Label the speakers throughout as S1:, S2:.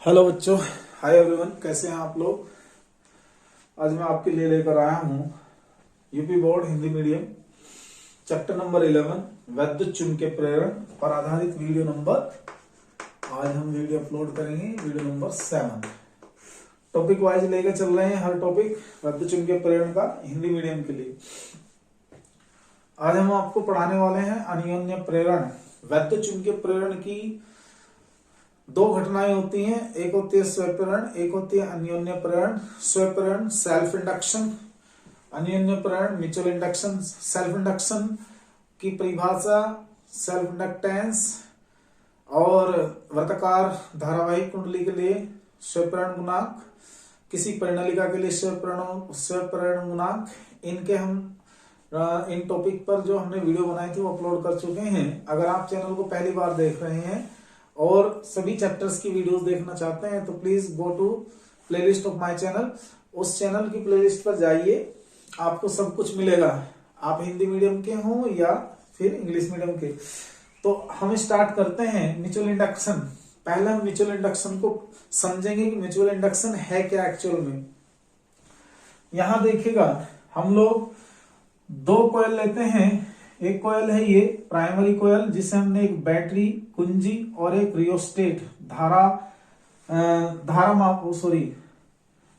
S1: Hello बच्चों, hi everyone, कैसे हैं आप लोग। आज मैं आपके लिए लेकर आया हूं UP board Hindi medium chapter number 11 वैद्युत चुंबकीय प्रेरण पर आधारित वीडियो नंबर। आज हम वीडियो अपलोड करेंगे वीडियो नंबर 7। टॉपिक वाइज लेकर चल रहे हैं हर टॉपिक वैद्युत चुंबकीय प्रेरण का हिंदी मीडियम के लिए। आज हम आपको पढ़ाने वाले हैं अन्योन्य प्रेरण। वैद्युत चुंबकीय प्रेरण की दो घटनाएं होती हैं, एक होती है स्वप्रेरण, एक होती है अन्योन्य प्रेरण। स्वप्रेरण सेल्फ इंडक्शन, अन्योन्य प्रेरण म्यूचुअल इंडक्शन। सेल्फ इंडक्शन की परिभाषा सेल्फ इंडक्टेंस और वृत्ताकार धारावाहिक कुंडली के लिए स्वप्रेरण गुणांक, किसी परिणलिका के लिए स्वप्रेरण गुणांक। इनके हम इन टॉपिक पर जो हमने वीडियो बनाई थी वो अपलोड कर चुके हैं। अगर आप चैनल को पहली बार देख रहे हैं और सभी चैप्टर्स की वीडियोस देखना चाहते हैं तो please go to playlist of my channel. उस चैनल की प्लेलिस्ट पर जाइए, आपको सब कुछ मिलेगा, आप हिंदी मीडियम के हो या फिर इंग्लिश मीडियम के। तो हम स्टार्ट करते हैं म्यूचुअल इंडक्शन। पहले हम म्यूचुअल इंडक्शन को समझेंगे कि म्यूचुअल इंडक्शन है क्या एक्चुअल में। यहां देखिएगा, हम लोग दो कॉइल लेते हैं। एक कॉइल है ये प्राइमरी कॉइल, जिसे हमने एक बैटरी कुंजी और एक रियोस्टेट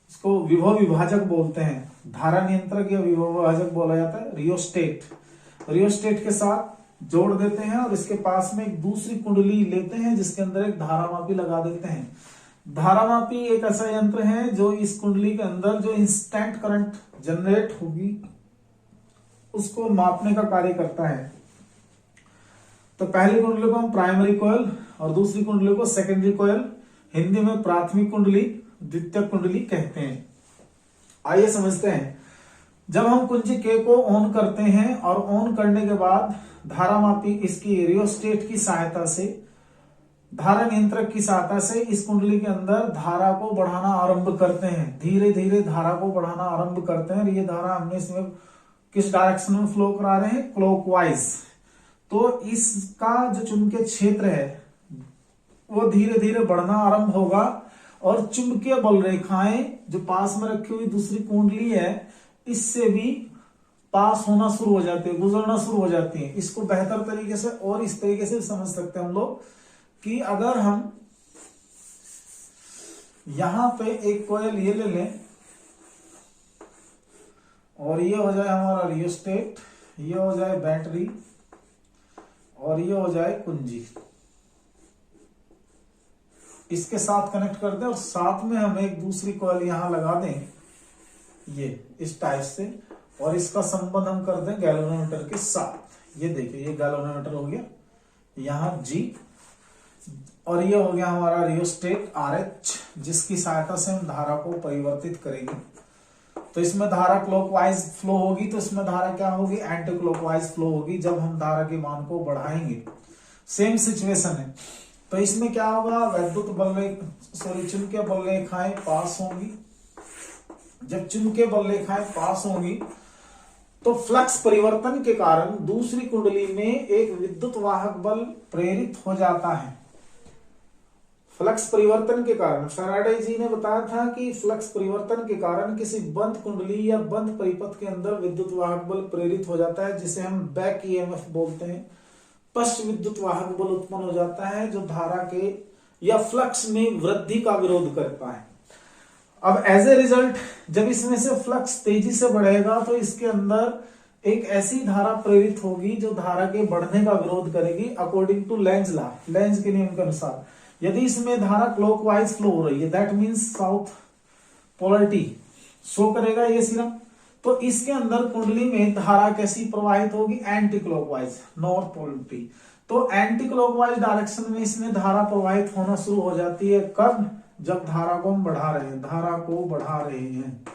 S1: इसको विभव विभाजक बोलते हैं, धारा नियंत्रक या विभव विभाजक बोला जाता है। रियोस्टेट के साथ जोड़ देते हैं और इसके पास में एक दूसरी कुंडली लेते हैं जिसके अंदर एक धारामापी लगा देते हैं। धारामापी एक ऐसा यंत्र है जो इस कुंडली के अंदर जो इंस्टेंट करंट जनरेट होगी उसको मापने का कार्य करता है। तो पहली कुंडली को हम प्राइमरी कॉइल और दूसरी कुंडली को सेकेंडरी कॉइल, हिंदी में प्राथमिक कुंडली द्वितीयक कुंडली कहते हैं। आइए समझते हैं। जब हम कुंजी के को ऑन करते हैं और ऑन करने के बाद धारामापी इसकी रियोस्टेट की सहायता से, धारा नियंत्रक की सहायता से इस कुंडली के अंदर धारा को बढ़ाना आरंभ करते हैं। धीरे धीरे धारा को बढ़ाना आरंभ करते हैं। ये धारा हमने इसमें किस डायरेक्शन में फ्लो करा रहे हैं, क्लॉकवाइज। तो इसका जो चुंबकीय क्षेत्र है वो धीरे धीरे बढ़ना आरंभ होगा और चुंबकीय बल रेखाएं जो पास में रखी हुई दूसरी कुंडली है इससे भी पास होना शुरू हो जाती है, गुजरना शुरू हो जाती है। इसको बेहतर तरीके से और इस तरीके से समझ सकते हैं हम लोग कि अगर हम यहां पे एक कॉइल ये ले लें और ये हो जाए हमारा रियोस्टेट, ये हो जाए बैटरी और ये हो जाए कुंजी, इसके साथ कनेक्ट कर दें और साथ में हम एक दूसरी कॉइल यहां लगा दें ये इस टाइप से, और इसका संबंध हम कर दें गैल्वेनोमीटर के साथ। ये देखिए, ये गैल्वेनोमीटर हो गया यहां G और ये हो गया हमारा रियोस्टेट RH, जिसकी सहायता से हम धारा को परिवर्तित करेंगे। तो इसमें धारा क्लॉकवाइज फ्लो होगी, तो इसमें धारा क्या होगी, एंटी क्लॉकवाइज फ्लो होगी जब हम धारा के मान को बढ़ाएंगे। सेम सिचुएशन है। तो इसमें क्या होगा, वैद्युत चुंबकीय बल रेखाएं पास होंगी। जब चुंबकीय बल रेखाएं पास होंगी तो फ्लक्स परिवर्तन के कारण दूसरी कुंडली में एक विद्युत वाहक बल प्रेरित हो जाता है। फ्लक्स परिवर्तन के कारण फैराडे जी ने बताया था कि फ्लक्स परिवर्तन के कारण किसी बंद कुंडली या बंद परिपथ के अंदर विद्युत वाहक बल प्रेरित हो जाता है, जिसे हम बैक ईएमएफ बोलते हैं। पश्च विद्युत वाहक बल उत्पन्न हो जाता है जो धारा के या फ्लक्स में वृद्धि का विरोध करता है। अब एज ए रिजल्ट जब इसमें से फ्लक्स तेजी से बढ़ेगा तो इसके अंदर एक ऐसी धारा प्रेरित होगी जो धारा के बढ़ने का विरोध करेगी according to Lenz law, Lenz के नियम के अनुसार। यदि इसमें धारा क्लॉकवाइज फ्लो हो रही है, that means south polarity show करेगा ये सिरा, तो इसके अंदर कुंडली में धारा कैसी प्रवाहित होगी, एंटी क्लॉकवाइज, नॉर्थ पोलरिटी। तो एंटी क्लॉकवाइज डायरेक्शन में इसमें धारा प्रवाहित होना शुरू हो जाती है। कब, जब धारा को हम बढ़ा रहे हैं, धारा को बढ़ा रहे हैं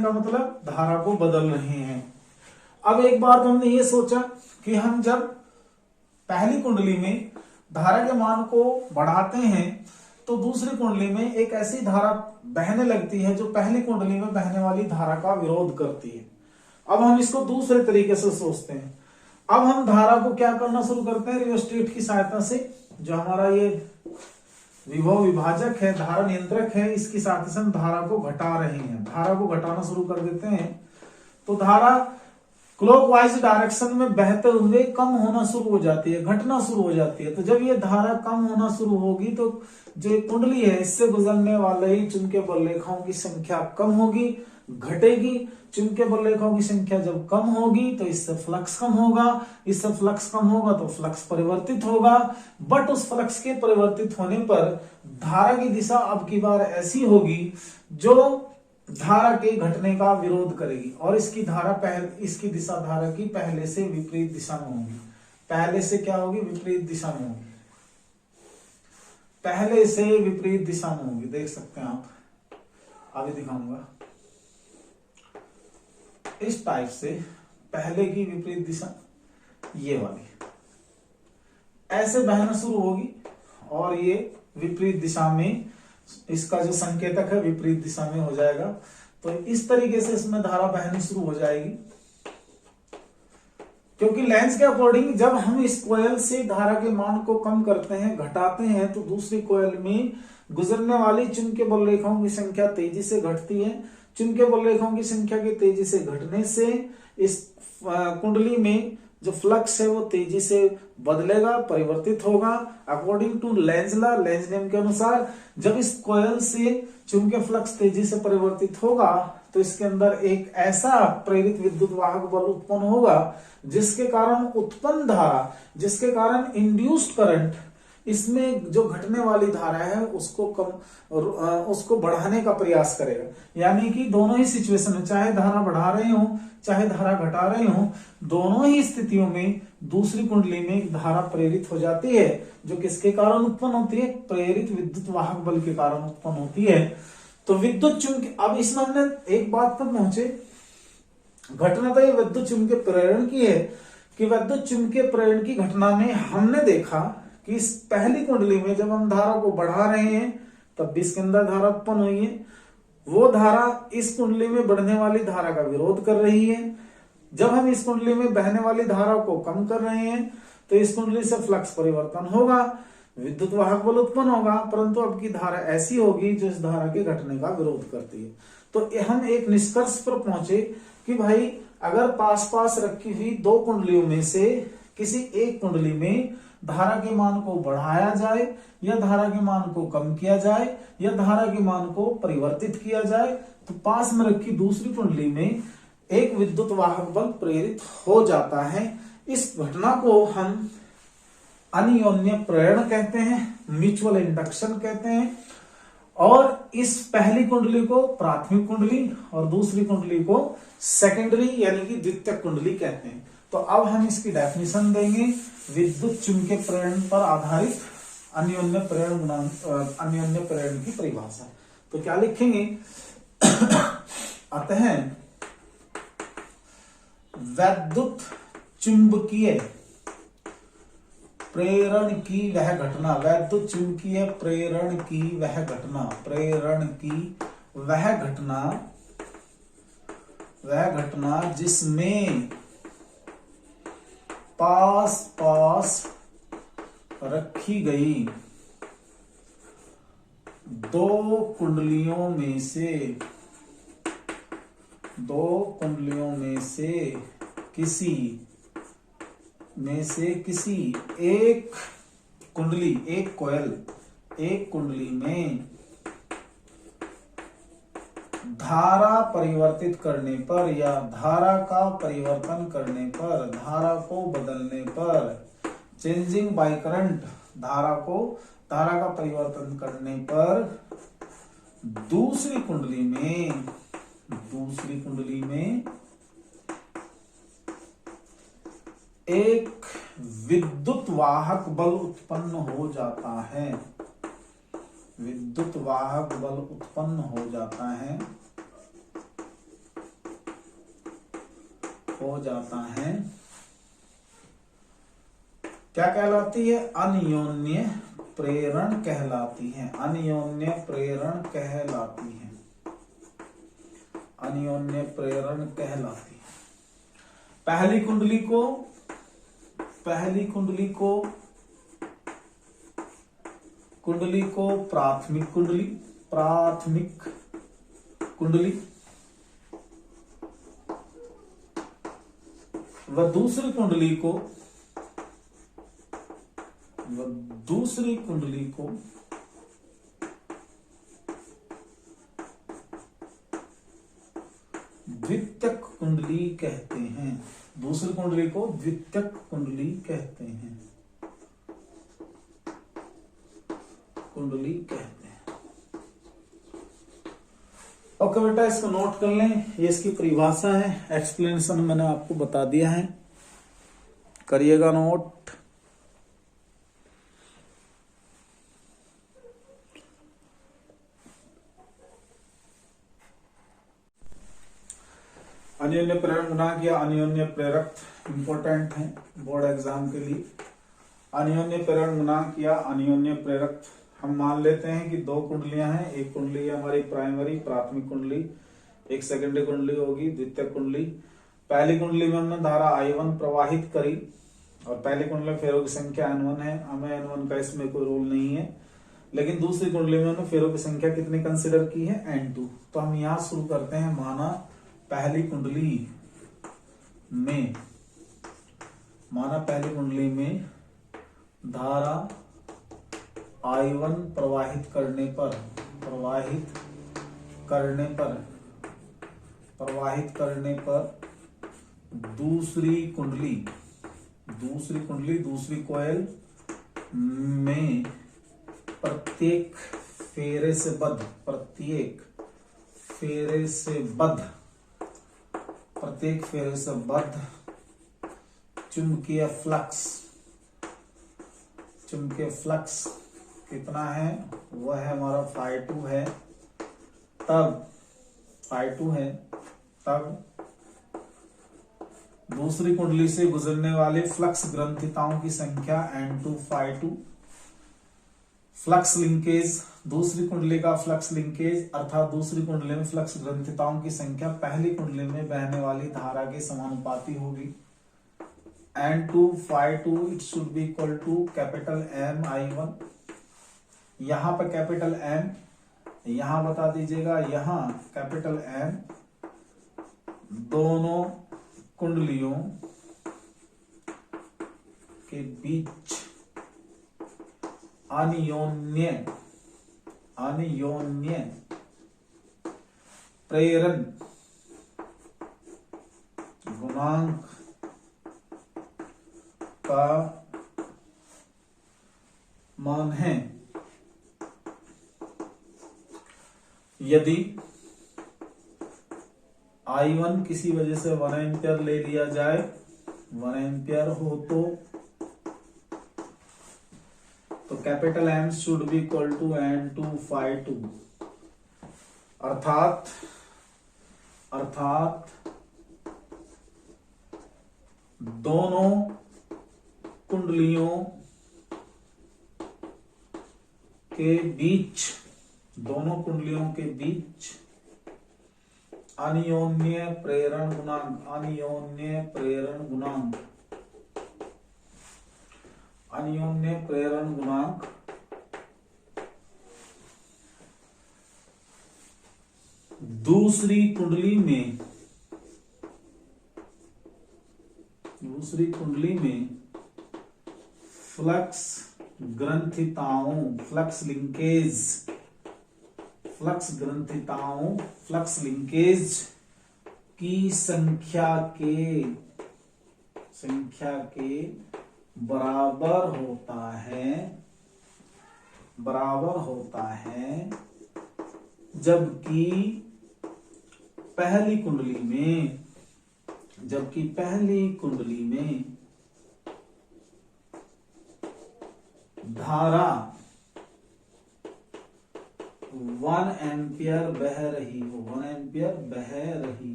S1: का मतलब धारा को बदल रहे हैं। अब एक बार तो हमने ये सोचा कि हम जब पहली कुंडली में धारा के मान को बढ़ाते हैं तो दूसरी कुंडली में एक ऐसी धारा बहने लगती है जो पहली कुंडली में बहने वाली धारा का विरोध करती है। अब हम इसको दूसरे तरीके से सोचते हैं। अब हम धारा को क्या करना शुरू करते हैं, रियोस्टेट की सहायता से। जो हमारा ये विभव विभाजक है, धारा नियंत्रक है, इसकी सहायता से हम धारा को घटा रहे हैं। धारा को घटाना शुरू कर देते हैं तो धारा क्लॉकवाइज डायरेक्शन में बहते हुए कम होना शुरू हो जाती है, घटना शुरू हो जाती है। तो जब ये धारा कम होना शुरू होगी तो जो कुंडली है इससे गुजरने वाले चुंबकीय बल रेखाओं की संख्या कम होगी, घटेगी। चुंबकीय बल रेखाओं की संख्या जब कम होगी तो इससे फ्लक्स कम होगा, इससे फ्लक्स कम होगा तो फ्लक्स परिवर्तित होगा। बट उस फ्लक्स के परिवर्तित होने पर धारा की दिशा अब की बार ऐसी होगी जो धारा के घटने का विरोध करेगी, और इसकी दिशा धारा की पहले से विपरीत दिशा में होगी। पहले से क्या होगी, विपरीत दिशा में होगी, पहले से विपरीत दिशा में होगी। देख सकते हैं आप, आगे दिखाऊंगा। इस टाइप से पहले की विपरीत दिशा ये वाली ऐसे बहना शुरू होगी, और ये विपरीत दिशा में, इसका जो संकेतक है विपरीत दिशा में हो जाएगा। तो इस तरीके से इसमें धारा बहनी शुरू हो जाएगी। क्योंकि लेंस के अकॉर्डिंग जब हम इस कोयल से धारा के मान को कम करते हैं, घटाते हैं, तो दूसरी कोयल में गुजरने वाली चुंबकीय बल रेखाओं की संख्या तेजी से घटती है। चुंबकीय बल रेखाओं की संख्या के तेजी से घटने से इस कुंडली में जो फ्लक्स है वो तेजी से बदलेगा, परिवर्तित होगा। According to Lenz law, Lenz नियम के अनुसार जब इस कोयल से चुंबकीय फ्लक्स तेजी से परिवर्तित होगा तो इसके अंदर एक ऐसा प्रेरित विद्युत वाहक बल उत्पन्न होगा जिसके कारण उत्पन्न धारा, जिसके कारण इंड्यूस्ड करंट, इसमें जो घटने वाली धारा है उसको बढ़ाने का प्रयास करेगा। यानी कि दोनों ही सिचुएशन में, चाहे धारा बढ़ा रहे हो चाहे धारा घटा रहे हो, दोनों ही स्थितियों में दूसरी कुंडली में धारा प्रेरित हो जाती है, जो किसके कारण उत्पन्न होती है, प्रेरित विद्युत वाहक बल के कारण उत्पन्न होती है। तो विद्युत चुंबकीय, अब इसमें हमने एक बात पर पहुंचे, घटना तो ये विद्युत चुंबकीय प्रेरण की है कि विद्युत चुंबकीय प्रेरण की घटना में हमने देखा कि इस पहली कुंडली में जब हम धारा को बढ़ा रहे हैं तब भी इसके अंदर धारा उत्पन्न हुई है। वो धारा इस कुंडली में बढ़ने वाली धारा का विरोध कर रही है। जब हम इस कुंडली में बहने वाली धारा को कम कर रहे हैं तो इस कुंडली से फ्लक्स परिवर्तन होगा, विद्युत वाहक बल उत्पन्न होगा, परंतु अब की धारा ऐसी होगी जो इस धारा के घटने का विरोध करती है। तो हम एक निष्कर्ष पर पहुंचे कि भाई अगर पास पास रखी हुई दो कुंडलियों में से किसी एक कुंडली में धारा के मान को बढ़ाया जाए या धारा के मान को कम किया जाए या धारा के मान को परिवर्तित किया जाए, तो पास में रखी दूसरी कुंडली में एक विद्युत वाहक बल प्रेरित हो जाता है। इस घटना को हम अन्योन्य प्रेरण कहते हैं, म्यूचुअल इंडक्शन कहते हैं। और इस पहली कुंडली को प्राथमिक कुंडली और दूसरी कुंडली को सेकेंडरी यानी कि द्वितीयक कुंडली कहते हैं। तो अब हम इसकी डेफिनेशन देंगे, विद्युत चुंबकीय प्रेरण पर आधारित अन्योन्य प्रेरण की परिभाषा। तो क्या लिखेंगे, अतः विद्युत चुंबकीय प्रेरण की वह घटना, वैद्युत चुंबकीय प्रेरण की वह घटना, वह घटना जिसमें पास पास रखी गई दो कुंडलियों में से किसी एक कुंडली में धारा परिवर्तित करने पर या धारा का परिवर्तन करने पर, धारा को बदलने पर, चेंजिंग बाय करंट, धारा का परिवर्तन करने पर दूसरी कुंडली में एक विद्युत वाहक बल उत्पन्न हो जाता है, विद्युत वाहक बल उत्पन्न हो जाता है, क्या कहलाती है, अन्योन्य प्रेरण कहलाती है, अन्योन्य प्रेरण कहलाती है। पहली कुंडली को पहली कुंडली को प्राथमिक कुंडली व दूसरी कुंडली को द्वितीयक कुंडली कहते हैं। दूसरी कुंडली को द्वितीयक कुंडली कहते हैं। ओके बेटा, इसको नोट कर लें। ये इसकी परिभाषा है, एक्सप्लेनेशन मैंने आपको बता दिया है, करिएगा नोट। अन्योन्य प्रेरण गुणांक या अन्योन्य प्रेरक इंपॉर्टेंट है बोर्ड एग्जाम के लिए। अन्योन्य प्रेरण गुणांक या अन्योन्य प्रेरक, हम मान लेते हैं कि दो कुंडलियां हैं। एक कुंडली है हमारी प्राथमिक कुंडली, एक सेकेंडरी कुंडली होगी द्वितीयक कुंडली। पहली कुंडली में हमने धारा I1 प्रवाहित करी और पहली कुंडली में फेरों की संख्या N1 है, हमें N1 का इसमें कोई रोल नहीं है। लेकिन दूसरी कुंडली में हमने फेरों की संख्या कितनी कंसिडर की है, N2। तो हम यहां शुरू करते हैं। माना पहली कुंडली में धारा I1 प्रवाहित करने पर दूसरी कॉइल में प्रत्येक फेरे से बद्ध चुंबकीय फ्लक्स कितना है, वह है हमारा Φ2 है। तब दूसरी कुंडली से गुजरने वाले फ्लक्स ग्रंथिताओं की संख्या N2 Φ2। फ्लक्स लिंकेज, दूसरी कुंडली का फ्लक्स लिंकेज अर्थात दूसरी कुंडली में फ्लक्स ग्रंथिताओं की संख्या पहली कुंडली में बहने वाली धारा के समानुपाती होगी। N2 Φ2 it should be equal to capital M I1। यहां पर कैपिटल M, यहां बता दीजिएगा, यहां कैपिटल M दोनों कुंडलियों के बीच अन्योन्य प्रेरण गुणांक का मान है। यदि I1 किसी वजह से 1 एम्पियर ले लिया जाए, 1 एम्पियर हो तो capital M should be equal to N2 Φ2। अर्थात दोनों कुंडलियों के बीच अन्योन्य प्रेरण गुणांक दूसरी कुंडली में फ्लक्स ग्रंथिताओं फ्लक्स लिंकेज की संख्या के बराबर होता है, जबकि पहली कुंडली में धारा 1 एम्पियर बह रही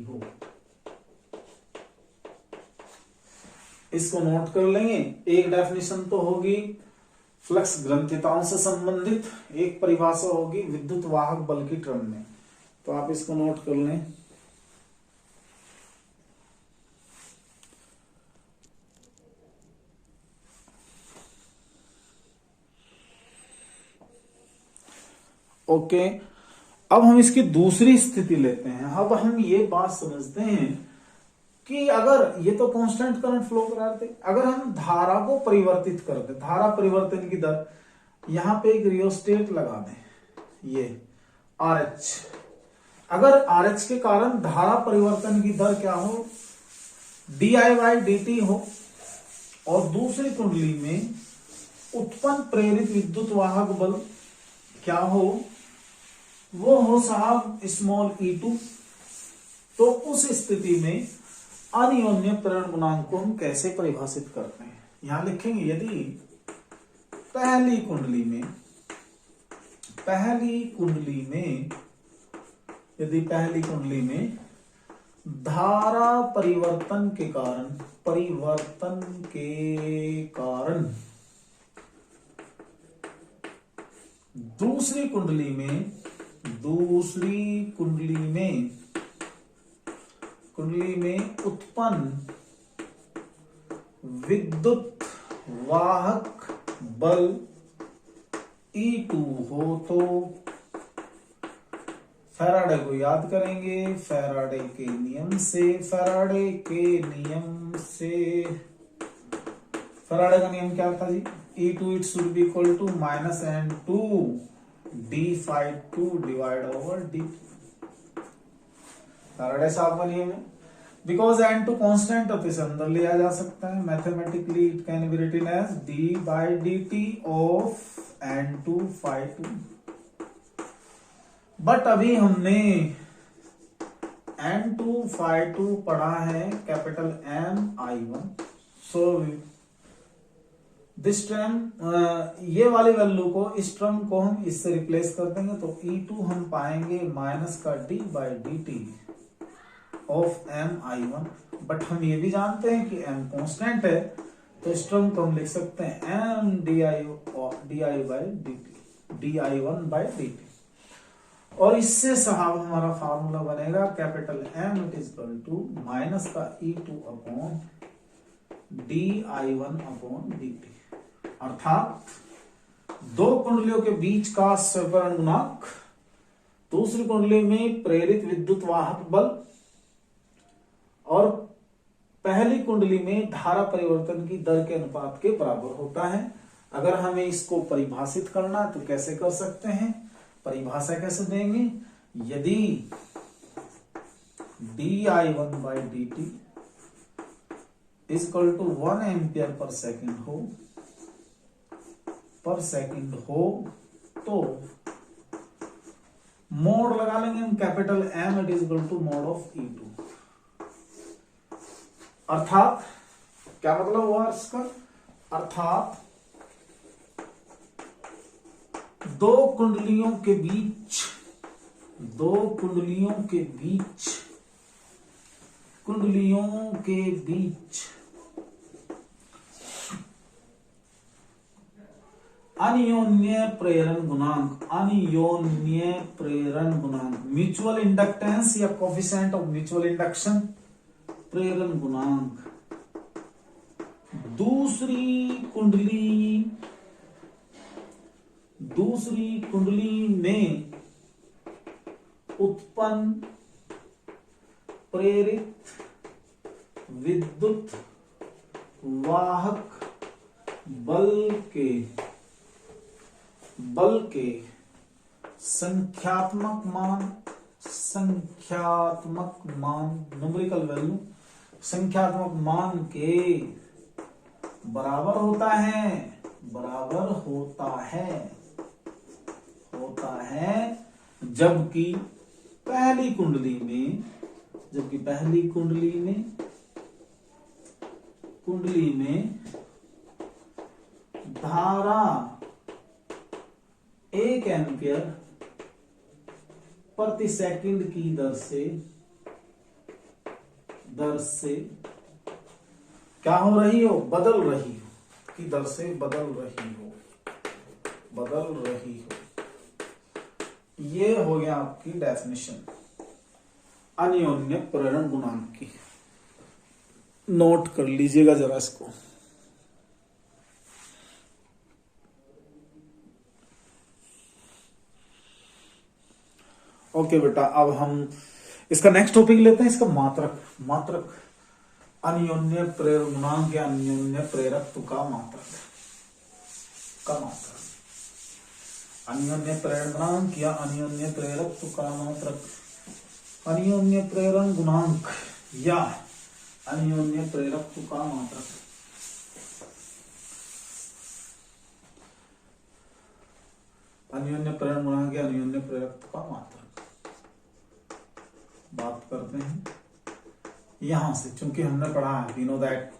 S1: हो। इसको नोट कर लेंगे। एक डेफिनेशन तो होगी फ्लक्स ग्रंथिताओं से संबंधित, एक परिभाषा होगी विद्युत वाहक बल की टर्म में। तो आप इसको नोट कर लें। ओके, अब हम इसकी दूसरी स्थिति लेते हैं। अब हम ये बात समझते हैं कि अगर ये तो कांस्टेंट करंट फ्लो करा रहे थे, अगर हम धारा को परिवर्तित कर दे, धारा परिवर्तन की दर, यहां पे एक रियोस्टेट लगा दें, ये RH, अगर RH के कारण धारा परिवर्तन की दर क्या हो, di/dt हो, और दूसरी कुंडली में उत्पन्न प्रेरित विद्युत वाहक बल क्या हो, वो हो साहब स्मॉल e2, तो उस स्थिति में अनियोन्य प्रेरण गुणांक को हम कैसे परिभाषित करते हैं, यहां लिखेंगे यदि पहली कुंडली में धारा परिवर्तन के कारण दूसरी कुंडली में उत्पन्न विद्युत वाहक बल E2 हो, तो फैराडे को याद करेंगे, फैराडे के नियम से फैराडे का नियम क्या था जी, E2 it should be equal to -N2 d∅2 divide over dt। Faraday साहब का नियम है, बिकॉज N2 कांस्टेंट है तो इसे अंदर लिया जा सकता है, mathematically it can be written as d/dt of N2 ∅2। But अभी हमने N2 ∅2 पढ़ा है capital MI1, so this term, ये वाली वैल्यू को, इस टर्म को हम इससे रिप्लेस कर देंगे, तो E2 हम पाएंगे माइनस का d/dt ऑफ MI1। बट हम ये भी जानते हैं कि M कांस्टेंट है, तो इस टर्म को हम लिख सकते हैं M di/dt, और इससे साहब हमारा फार्मूला बनेगा capital M it is equal to minus का E2 upon di1 upon dt, अर्थात दो कुंडलियों के बीच का स्वकरण गुणांक, दूसरी कुंडली में प्रेरित विद्युत वाहक बल, और पहली कुंडली में धारा परिवर्तन की दर के अनुपात के बराबर होता है। अगर हमें इसको परिभाषित करना है तो कैसे कर सकते हैं, परिभाषा कैसे देंगे, यदि di1/dt is equal to 1 ampere per second हो तो मोड लगा लेंगे हम capital M it is equal to mod of E2। अर्थात क्या मतलब हुआ इसका, अर्थात दो कुंडलियों के बीच अनियोन्य प्रेरण गुणांक, म्यूचुअल इंडक्टेंस या कोफिशिएंट ऑफ म्यूचुअल इंडक्शन, प्रेरण गुणांक दूसरी कुंडली में उत्पन्न प्रेरित विद्युत वाहक बल के संख्यात्मक मान न्यूमेरिकल वैल्यू, संख्यात्मक मान के बराबर होता है जबकि पहली कुंडली में धारा 1 एम्पियर प्रति सेकंड की दर से क्या हो रही हो, बदल रही हो। ये हो गया आपकी डेफिनेशन अनियोन्य प्रेरण गुणांक की। नोट कर लीजिएगा जरा इसको। ओके बेटा, अब हम इसका नेक्स्ट टॉपिक लेते हैं, इसका मात्रक। मात्रक अन्योन्य प्रेरक गुणांक या अन्योन्य प्रेरकत्व का मात्रक अन्योन्य प्रेरण गुणांक या अन्योन्य प्रेरकत्व का मात्रक। अन्योन्य प्रेरण गुणांक या अन्योन्य प्रेरकत्व का मात्रक। अन्योन्य प्रेरण गुणांक या अन्योन्य प्रेरकत्व का मात्रक बात करते हैं यहां से, चूंकि हमने पढ़ा है we know that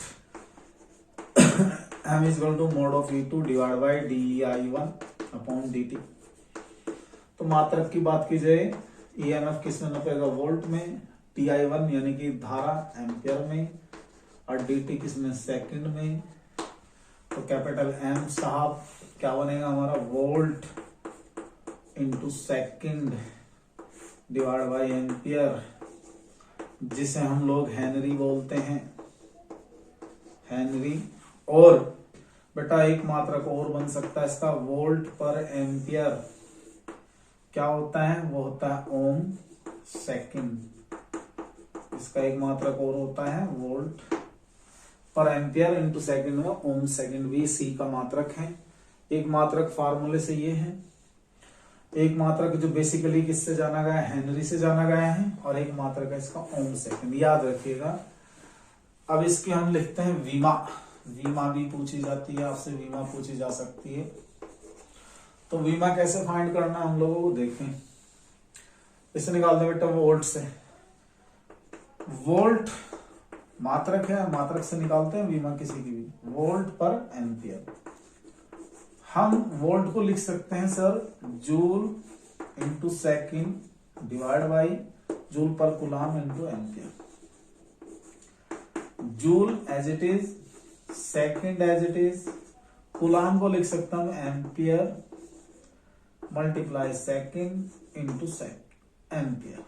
S1: m is equal to mod of v2 divided by dei1 upon dt। तो मात्रक की बात की जाए, EMF किस में नापेगा? वोल्ट में, ti1 यानी कि धारा एम्पियर में, और dt किस में? सेकंड में। तो कैपिटल M साहब क्या बनेगा हमारा? Volt into second divide by ampere, जिसे हम लोग हेनरी बोलते हैं, हेनरी। और बेटा एक मात्रक और बन सकता है इसका, वोल्ट पर एम्पियर क्या होता है? वो होता है ओम सेकंड। इसका एक मात्रक और होता है वोल्ट पर एम्पियर इंटू सेकंड में ओम सेकंड, भी सी का मात्रक है। एक मात्रक फार्मूले से ये है, एक मात्रक जो बेसिकली किससे जाना गया है? हेनरी से जाना गया है, और एक मात्रक है इसका ओम सेकंड, याद रखिएगा। अब इसकी हम लिखते हैं वीमा। वीमा भी पूछी जाती है आपसे, वीमा पूछी जा सकती है। तो वीमा कैसे फाइंड करना हम लोगों को देखें, इसे निकाल दे बेटा वोल्ट से। वोल्ट मात्रक है, मात्रक से निकालते हैं वीमा किसी की भी, वोल्ट पर एम्पियर। हम वोल्ट को लिख सकते हैं sir joule into second divide by joule per coulomb into ampere. Joule as it is, second as it is, coulomb को लिख सकता हूं ampere multiply second into ampere.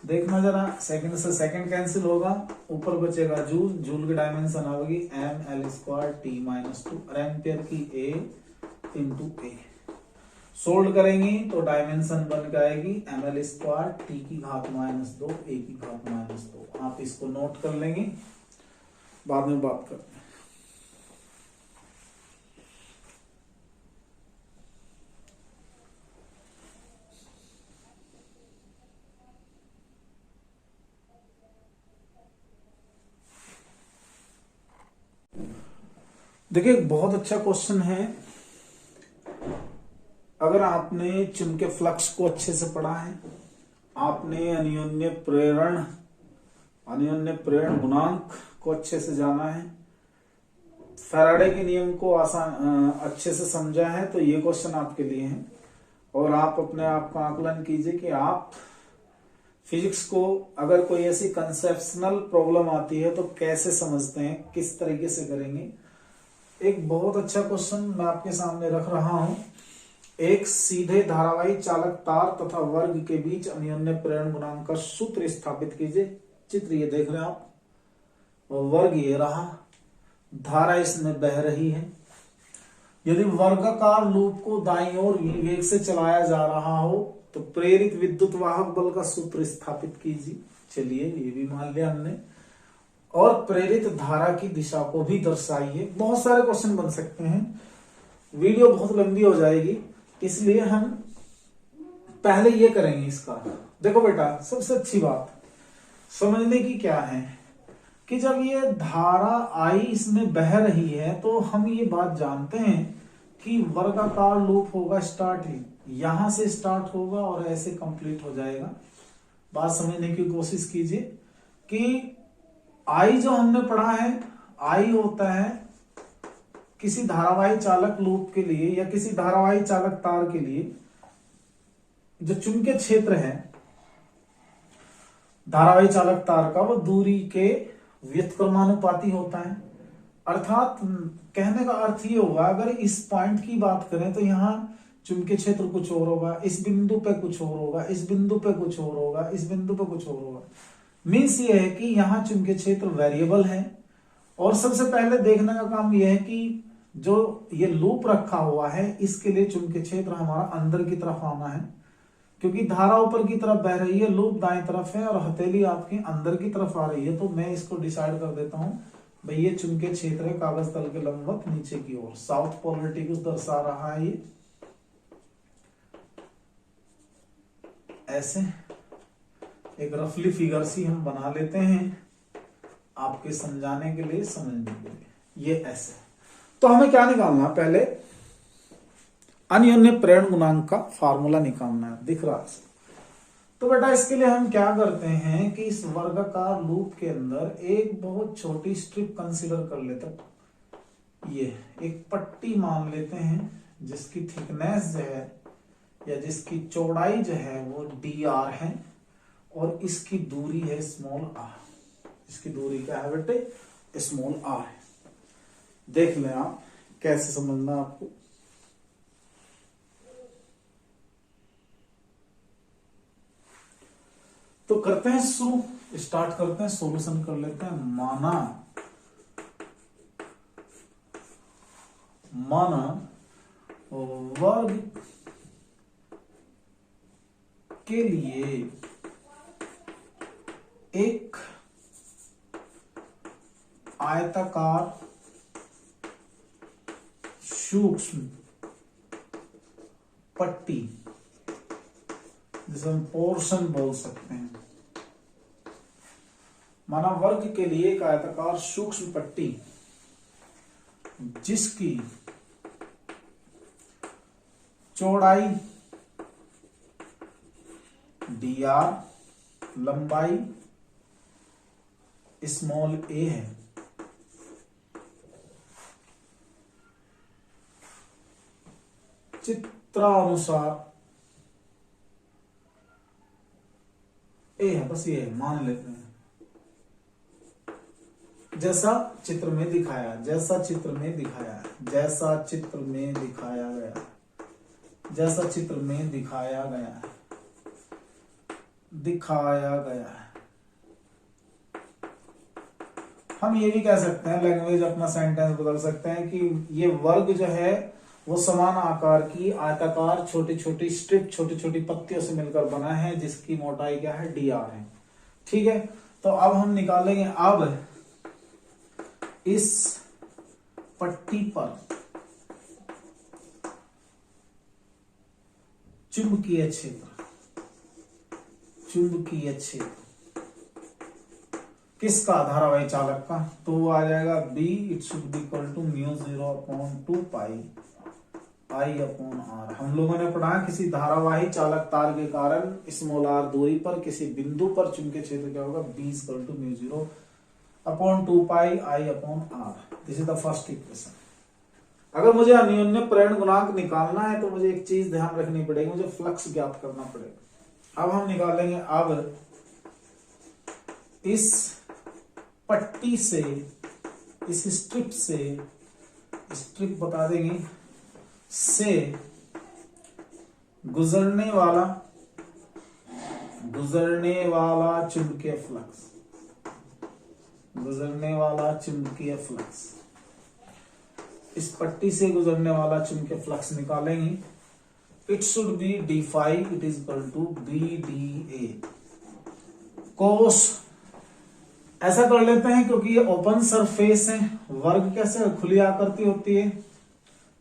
S1: देखना जरा, सेकेंड से सेकेंड कैंसिल होगा, ऊपर बचेगा जूल, जूल की डायमेंशन आएगी ml² t-2 और एम्पियर की a इंटू ए। सोल्ड करेंगी तो डायमेंशन बन के आएगी ml² t की घात -2 a की घात -2। आप इसको नोट कर लेंगे, बाद में बात करते हैं। देखिए बहुत अच्छा क्वेश्चन है। अगर आपने चुंबकीय फ्लक्स को अच्छे से पढ़ा है, आपने अन्योन्य प्रेरण गुणांक को अच्छे से जाना है, फैराडे के नियम को अच्छे से समझा है, तो ये क्वेश्चन आपके लिए है। और आप अपने आप का आकलन कीजिए कि आप फिजिक्स को अगर कोई ऐसी कंसेप्शनल प्रॉब्लम आती है तो कैसे समझते हैं, किस तरीके से करेंगे। एक बहुत अच्छा क्वेश्चन मैं आपके सामने रख रहा हूं। एक सीधे धारावाही चालक तार तथा वर्ग के बीच अन्योन्य प्रेरण गुणांक का सूत्र स्थापित कीजिए। चित्र ये देख रहे हैं आप, वर्ग ये रहा, धारा इसमें बह रही है। यदि वर्गाकार लूप को दाईं ओर वेग से चलाया जा रहा हो तो प्रेरित विद्युत वाहक बल का सूत्र स्थापित कीजिए। चलिए ये भी मान लिया हमने। और प्रेरित धारा की दिशा को भी दर्शाइए। बहुत सारे क्वेश्चन बन सकते हैं, वीडियो बहुत लंबी हो जाएगी, इसलिए हम पहले ये करेंगे इसका। देखो बेटा सबसे अच्छी बात समझने की क्या है कि जब ये धारा आई इसमें बह रही है तो हम ये बात जानते हैं कि वर्गाकार लूप होगा, स्टार्ट यहां से स्टार्ट होगा और ऐसे कंप्लीट हो जाएगा। बात समझने की कोशिश कीजिए कि आई जो हमने पढ़ा है, आई होता है किसी धारावाही चालक लूप के लिए या किसी धारावाही चालक तार के लिए जो चुंबकीय क्षेत्र है धारावाही चालक तार का, वो दूरी के व्युत्क्रमानुपाती होता है। अर्थात कहने का अर्थ ये होगा, अगर इस पॉइंट की बात करें तो यहाँ चुंबकीय क्षेत्र कुछ और होगा, इस बिंदु पे कुछ और होगा, इस बिंदु पे कुछ और होगा, इस बिंदु पे कुछ और होगा। मीन्स ये है कि यहाँ चुंबकीय क्षेत्र वेरिएबल है। और सबसे पहले देखने का काम यह है कि जो ये लूप रखा हुआ है इसके लिए चुंबकीय क्षेत्र हमारा अंदर की तरफ आना है। क्योंकि धारा ऊपर की तरफ बह रही है, लूप दाएं तरफ है और हथेली आपके अंदर की तरफ आ रही है, तो मैं इसको डिसाइड कर देता हूं भाई ये चुंबकीय क्षेत्र है कागज तल के लंबवत नीचे की ओर, साउथ पोलरिटी को दर्शा रहा है ये ऐसे। एक रफली फिगर सी हम बना लेते हैं आपके समझाने के लिए, समझने के लिए। ये ऐसे, तो हमें क्या निकालना, पहले अन्योन्य प्रेरण गुणांक का फार्मूला निकालना है, दिख रहा है। तो बेटा इसके लिए हम क्या करते हैं कि इस वर्गाकार लूप के अंदर एक बहुत छोटी स्ट्रिप कंसीडर कर लेते हैं। ये एक पट्टी मान लेते हैं जिसकी थिकनेस जो है या जिसकी चौड़ाई जो है वो dr है और इसकी दूरी है स्मॉल r। इसकी दूरी क्या है बेटे, स्मॉल r है। देख लें आप कैसे समझना आपको। तो करते हैं शुरू, स्टार्ट करते हैं, सॉल्यूशन कर लेते हैं। माना वर्ग के लिए एक आयताकार सूक्ष्म पट्टी, जिसे हम पोर्शन बोल सकते हैं, माना वर्ग के लिए एक आयताकार सूक्ष्म पट्टी जिसकी चौड़ाई dr, लंबाई स्मॉल a है, चित्रानुसार a है, बस ये मान लेते हैं जैसा चित्र में दिखाया, जैसा चित्र में दिखाया, जैसा चित्र में दिखाया गया, जैसा चित्र में दिखाया गया, दिखाया गया। हम ये भी कह सकते हैं, लैंग्वेज अपना सेंटेंस बदल सकते हैं कि ये वर्ग जो है वो समान आकार की आयताकार छोटी छोटी स्ट्रिप, छोटी छोटी पत्तियों से मिलकर बना है जिसकी मोटाई क्या है, dr है। ठीक है, तो अब हम निकालेंगे अब इस पट्टी पर चुंबकीय क्षेत्र, चुंबकीय क्षेत्र किसका, धारावाही चालक का, तो वो आ जाएगा B, it should be equal to μ0/2 pi I upon R। हम लोगों ने पढ़ा किसी धारावाही चालक तार के कारण स्मॉल r दूरी पर किसी बिंदु पर चुंबकीय क्षेत्र क्या होगा, B equal to μ0/2 pi I upon R। This is the first equation. अगर मुझे अन्योन्य प्रेरण गुणांक निकालना है तो मुझे एक चीज ध्यान रखनी पड़ेगी, मुझे फ्लक्स ज्ञात करना पड़ेगा। अब हम निकालेंगे अब इस पट्टी से, इस स्ट्रिप से, स्ट्रिप बता देंगे, से गुजरने वाला चुंबकीय फ्लक्स, गुजरने वाला चुंबकीय फ्लक्स, इस पट्टी से गुजरने वाला चुंबकीय फ्लक्स निकालेंगे। It should be d five, it is equal to BdA cos. ऐसा कर लेते हैं क्योंकि ये ओपन सरफेस है, वर्ग कैसे खुली आकृति होती है,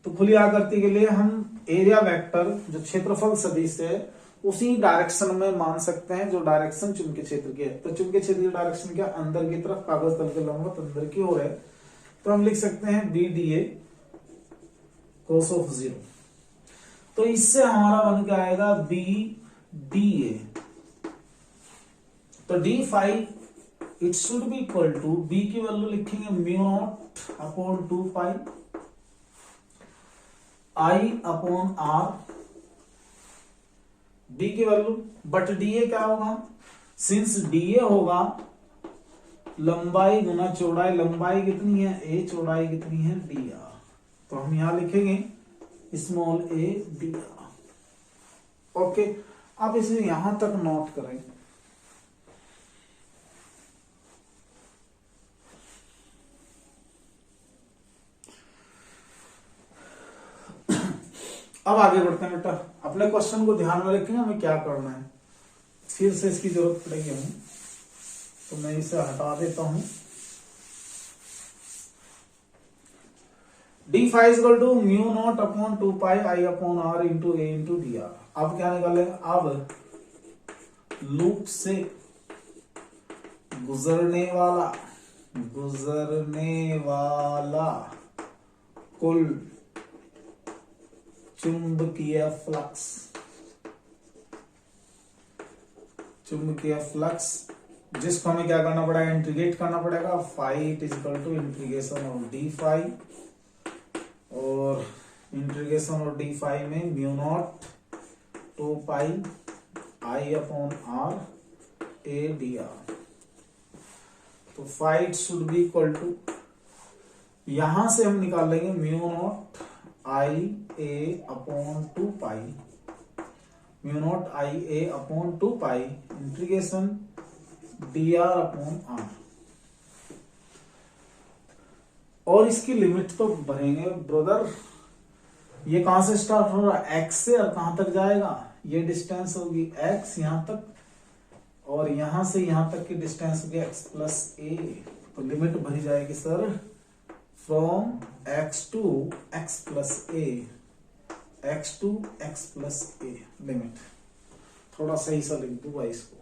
S1: तो खुली आकृति के लिए हम एरिया वेक्टर जो क्षेत्रफल सदिश है उसी डायरेक्शन में मान सकते हैं जो डायरेक्शन चुंबकीय क्षेत्र की है। तो चुंबकीय क्षेत्र की डायरेक्शन क्या, अंदर की तरफ, कागज तल के लंबवत अंदर की ओर है, तो हम लिख सकते हैं BdA cos ऑफ 0। तो इससे हमारा बन के आएगा BdA, तो d5 it should be equal to, B की वैल्यू लिखेंगे μ0/2 pi I upon R, B की वैल्यू, बट DA क्या होगा, सिंस DA होगा लंबाई गुना चौड़ाई, लंबाई कितनी है A, चौड़ाई कितनी है dr, तो हम यहां लिखेंगे स्मॉल a dr। ओके, आप इसे यहां तक नोट करें। अब आगे बढ़ते हैं बेटा, अपने क्वेश्चन को ध्यान में रखेंगे हमें क्या करना है। फिर से इसकी जरूरत पड़ेगी हमें, तो मैं इसे हटा देता हूं। d5 equal to mu not upon 2 pi I upon R into A into D R. अब क्या निकालेंगे, अब लूप से गुजरने वाला कुल चुंबकीय फ्लक्स जिसको हमें क्या करना पड़ेगा, इंटीग्रेट करना पड़ेगा। Phi is equal to integration of d5 और इंटीग्रेशन ऑफ d5 में mu naught 2 pi I upon R A D R. तो phi should be equal to, यहां से हम निकाल लेंगे mu not I A upon 2 pi, mu not I A upon 2 pi integration D R upon R. और इसकी limit तो भरेंगे ब्रदर, ये कहां से स्टार्ट हो रहा है, x से, और कहां तक जाएगा, ये डिस्टेंस होगी x यहां तक, और यहां से यहां तक की डिस्टेंस होगी x प्लस ए। तो लिमिट भरी जाएगी sir from x to x plus A, x to x plus A limit. थोड़ा सही सा लिख दूंगा इसको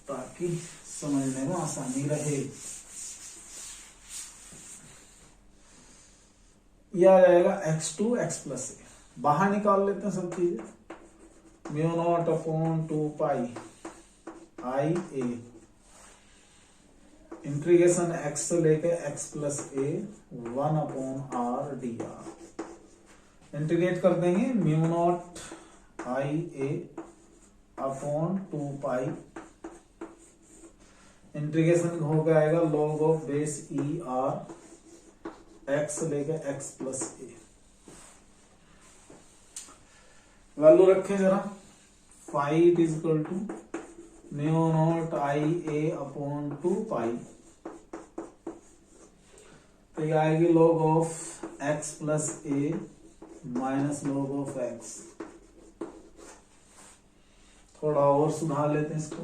S1: ताकि समझने में आसानी रहे। यह आ जाएगा x to x plus A, बाहर निकाल लेते हैं सब चीजें। Mu not upon 2 pi I A integration x से लेके x plus A 1 upon R D R. Integrate कर देंगे mu not I A upon 2 pi, integration हो जाएगा log of base E R x लेके x प्लस ए। वैल्यू रखें जरा, five is equal to mu not I A upon 2 पाई, तो ये आएगी log of x plus A minus log of x। थोड़ा और सुधार लेते हैं इसको।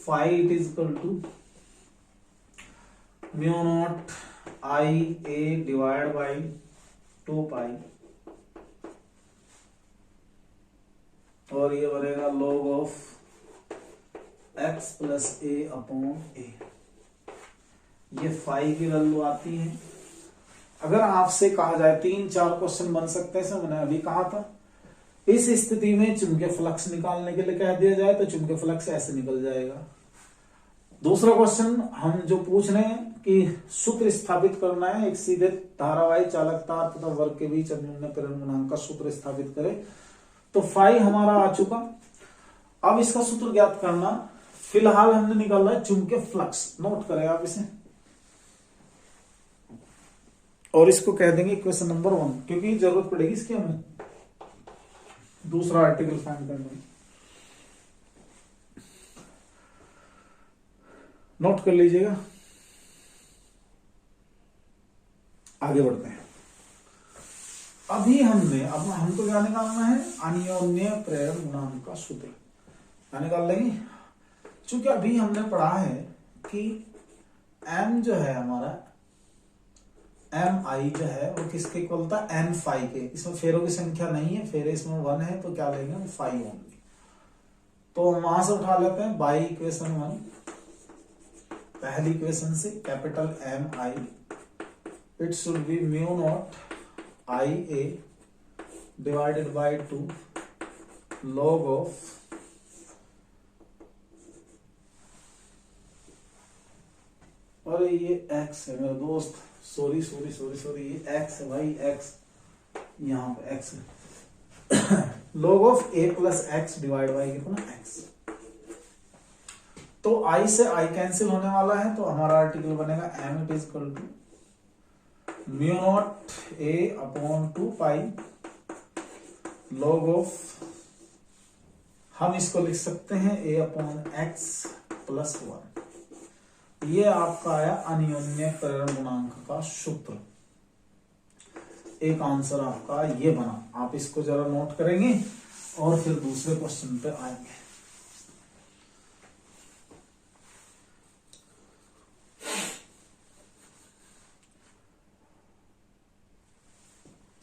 S1: Phi is equal to mu not I A divide by 2 pi, और ये बनेगा log of x plus A upon A. ये फाइव की वैल्यू आती है। अगर आपसे कहा जाए 3-4 क्वेश्चन बन सकते हैं, मैंने अभी कहा था, इस स्थिति में चुंबकीय फ्लक्स निकालने के लिए कह दिया जाए तो चुंबकीय फ्लक्स ऐसे निकल जाएगा। दूसरा क्वेश्चन हम जो पूछ रहे हैं कि सूत्र स्थापित करना है, एक सीधे धारावाही चालक तार तथा वर्ग के बीच अन्योन्य प्रेरण गुणांक का सूत्र स्थापित करें। तो फाइव हमारा आ चुका। अब इसका सूत्र ज्ञात करना। फिलहाल हमने निकाला है चुंबकीय फ्लक्स, नोट करें आप इसे, और इसको कह देंगे इक्वेशन नंबर 1, क्योंकि जरूरत पड़ेगी इसकी हमें दूसरा आर्टिकल फाइंड करने में। नोट कर लीजिएगा। आगे बढ़ते हैं। अभी अब हमको क्या निकालना है, अन्योन्य प्रेरण गुणांक का सूत्र क्या निकाल लेंगे। चूंकि अभी हमने पढ़ा है कि m जो है हमारा, एम आई जो है वो किसके इक्वल था, एन फाइव के। इसमें फेरों की संख्या नहीं है, फेरे इसमें 1 है, तो क्या लेंगे हम 5 ओनली। तो हम वहां से उठा लेते हैं बाई इक्वेशन 1, पहली इक्वेशन से capital M I, it should be mu not I A divided by 2 log of और ये x है मेरे दोस्त, सॉरी ये x है भाई, x यहाँ पे x है log of a plus X divide by कितना x। तो i से i कैंसिल होने वाला है, तो हमारा आर्टिकल बनेगा m it is equal to mu not a upon 2 pi log of, हम इसको लिख सकते हैं a अपॉन एक्स प्लस 1। ये आपका आया अन्योन्य प्रेरण गुणांक का सूत्र। एक आंसर आपका ये बना। आप इसको जरा नोट करेंगे और फिर दूसरे क्वेश्चन पे आएंगे।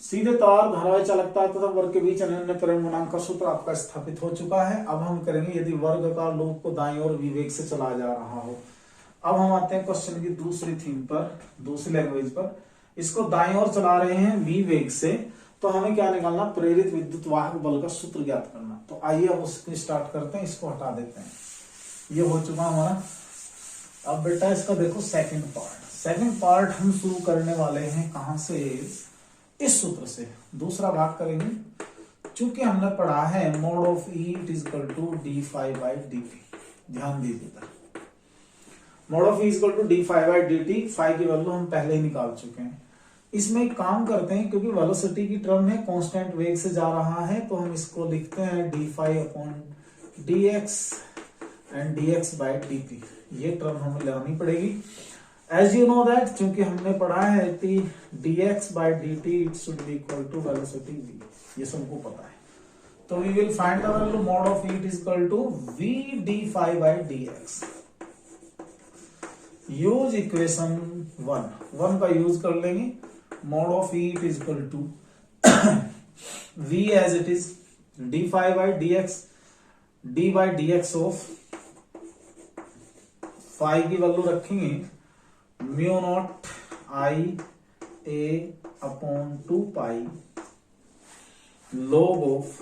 S1: सीधे तार धाराएं चालकता तथा वर्ग के बीच अनन्य प्रेरण गुणांक का सूत्र आपका स्थापित हो चुका है। अब हम करेंगे यदि वर्ग का लूप को दाईं ओर विवेक से चला जा रहा हो। अब हम आते हैं क्वेश्चन की दूसरी थीम पर, दूसरी लैंग्वेज पर। इसको दाईं ओर चला रहे हैं विवेक से, तो हमें क्या निकालना, प्रेरित विद्युत वाहक बल का सूत्र ज्ञात करना। तो आइए अब उसको स्टार्ट करते हैं, इसको हटा देते हैं। ये हो चुका हमारा। अब बेटा इसका देखो सेकंड पार्ट। सेकंड पार्ट हम शुरू करने वाले हैं कहां से, इस सूत्र से। दूसरा भाग करेंगे, चूंकि हमने पढ़ा है mod of E it is equal to D five by D T. ध्यान दीजिएगा, mod of E is equal to D five by D T. Five की वैल्यू हम पहले ही निकाल चुके हैं। इसमें एक काम करते हैं, क्योंकि वेलोसिटी की टर्म है, कांस्टेंट वेग से जा रहा है, तो हम इसको लिखते हैं D five upon D x and D x by D T. ये टर्म हमें लगानी पड़ेगी। एज यू नो दैट, क्योंकि हमने पढ़ा है कि dx by dt it should be equal to velocity v, ये सबको पता है। तो we will find the value mod of it is equal to v d5 by dx। Use equation 1 का यूज कर लेंगे। mod of it is equal to v as it is d5 by dx, d by dx of 5 की value रखेंगे mu naught I A upon 2 pi log of,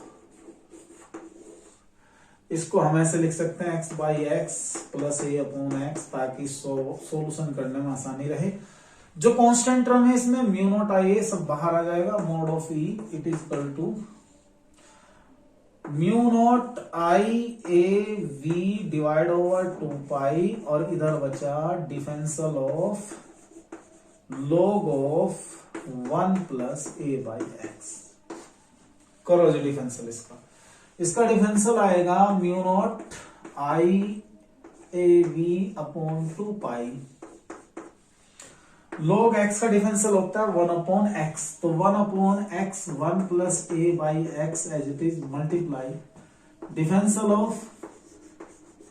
S1: इसको हम ऐसे लिख सकते हैं x by x plus A upon x, ताकि solution करने में आसानी रहे। जो कांस्टेंट टर्म है इसमें म्यू नॉट आई ए सब बाहर आ जाएगा। Mod of E it is equal to mu not I A V divide over 2 pi, और इधर बचा differential of log of 1 plus A by X. करो जो डिफरेंशियल इसका डिफरेंशियल आएगा mu not I A V upon 2 pi. log x का differential होता है 1 अपॉन एक्स, तो 1 अपॉन X 1 plus A by X as it is multiply differential of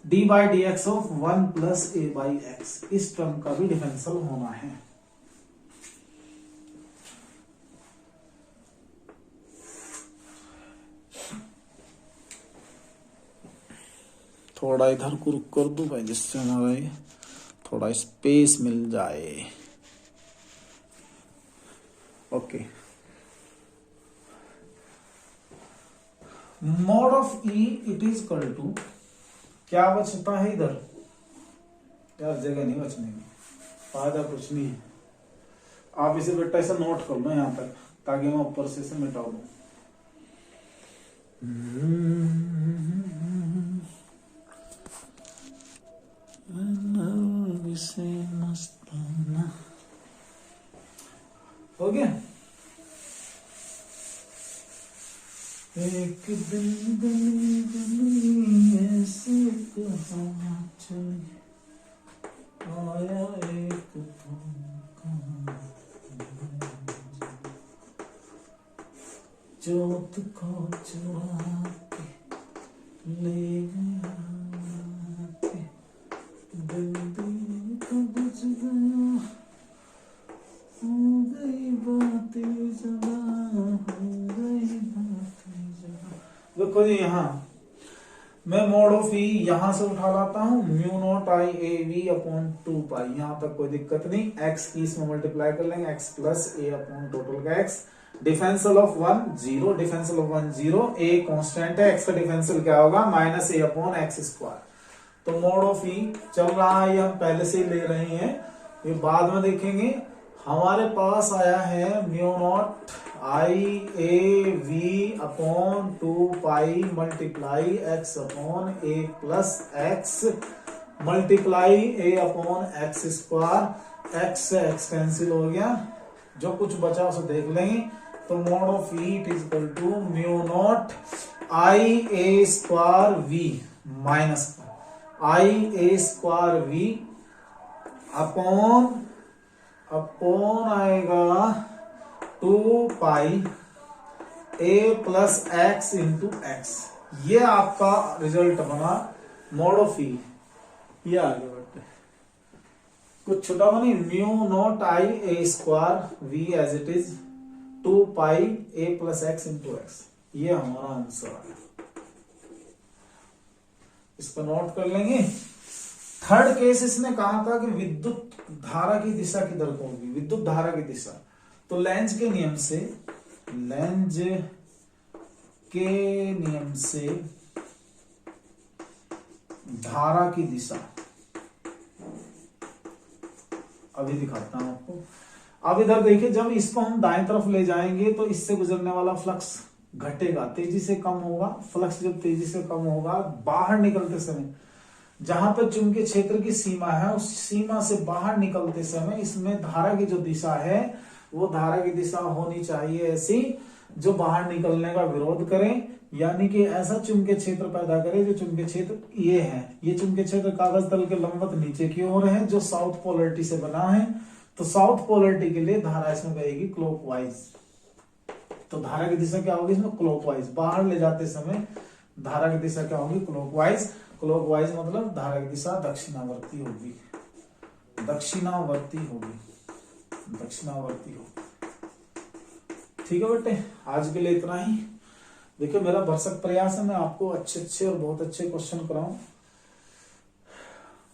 S1: D by D x of 1 plus A by x. इस term का भी differential होना है। थोड़ा इधर को रुक कर दो भाई, जिससे हमारा ये थोड़ा स्पेस मिल जाए। Okay, mod of E it is equal to, क्या बचता है इधर, यार जगह नहीं बचने की, फायदा कुछ नहीं है। आप इसे बेटा ऐसा नोट कर लो यहां तक, ताकि मैं ऊपर से इसे मिटा दूं। मस्ताना हो गया। एक दिन गली गली ऐसे कहाँ चले आया एक जोत को चुरा के ले गया, दिल दिल को बुझ गया, हो गई बातें जदा, हो गई बातें जदा। देखो जी, यहाँ मैं मोड ऑफ ई यहां से उठा लाता हूं mu naught I A V upon 2 पाई। यहां तक कोई दिक्कत नहीं। एक्स की इसमें मल्टीप्लाई कर लेंगे, x plus A upon total का x. Differential of 1 0, differential of 1 0, a constant है, एक्स का डिफरेंशियल क्या होगा माइनस ए अपॉन एक्स स्क्वायर। तो मोड ऑफ ई चल रहा है, ये हम पहले से ही ले रहे हैं, ये बाद में देखेंगे। हमारे पास आया है mu not I A V upon 2 pi multiply x upon A plus x multiply A upon x square. X से एक्स कैंसिल हो गया, जो कुछ बचा उसे देख लेंगे। तो mod of E it is equal to mu not I A square V minus I A square V upon आएगा 2 pi a plus x into x. ये आपका रिजल्ट बना मॉड ऑफ ई। ये आगे बढ़ते कुछ छोटा बनी mu not I A square V as it is 2 pi a plus x into x. ये हमारा आंसर है, इसको नोट कर लेंगे। थर्ड केस इसने कहा था कि विद्युत धारा की दिशा किधर को होगी, विद्युत धारा की दिशा। तो लेंज के नियम से धारा की दिशा अभी दिखाता हूं आपको। अब इधर देखिए, जब इसको हम दाएं तरफ ले जाएंगे तो इससे गुजरने वाला फ्लक्स घटेगा, तेजी से कम होगा। फ्लक्स जब तेजी से कम होगा, बाहर निकलते समय जहां पर चुंबकीय क्षेत्र की सीमा है, उस सीमा से बाहर निकलते समय इसमें धारा की जो दिशा है वो धारा की दिशा होनी चाहिए ऐसी जो बाहर निकलने का विरोध करे, यानी कि ऐसा चुंबकीय क्षेत्र पैदा करे जो चुंबकीय क्षेत्र ये है। ये चुंबकीय क्षेत्र कागज तल के लंबवत नीचे की ओर है, जो साउथ पोलरिटी से बना है। तो साउथ पोलरिटी के लिए धारा इसमें बहेगी क्लॉकवाइज। तो धारा की दिशा क्या होगी इसमें? क्लॉकवाइज। बाहर ले जाते समय धारा की दिशा क्या होगी? क्लॉकवाइज। क्लॉकवाइज मतलब धारा की दिशा दक्षिणावर्ती होगी, दक्षिणावर्ती होगी। ठीक है बेटे, आज के लिए इतना ही। देखिए, मेरा भरसक प्रयास है मैं आपको अच्छे और बहुत अच्छे क्वेश्चन कराऊं।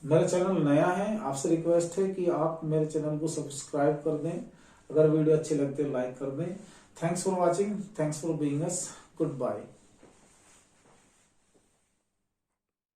S1: मेरा चैनल नया है, आपसे रिक्वेस्ट है कि आप मेरे चैनल को सब्सक्राइब कर दें। अगर वीडियो अच्छे लगते हैं लाइक कर दें। Thanks for watching, thanks for being us, good bye.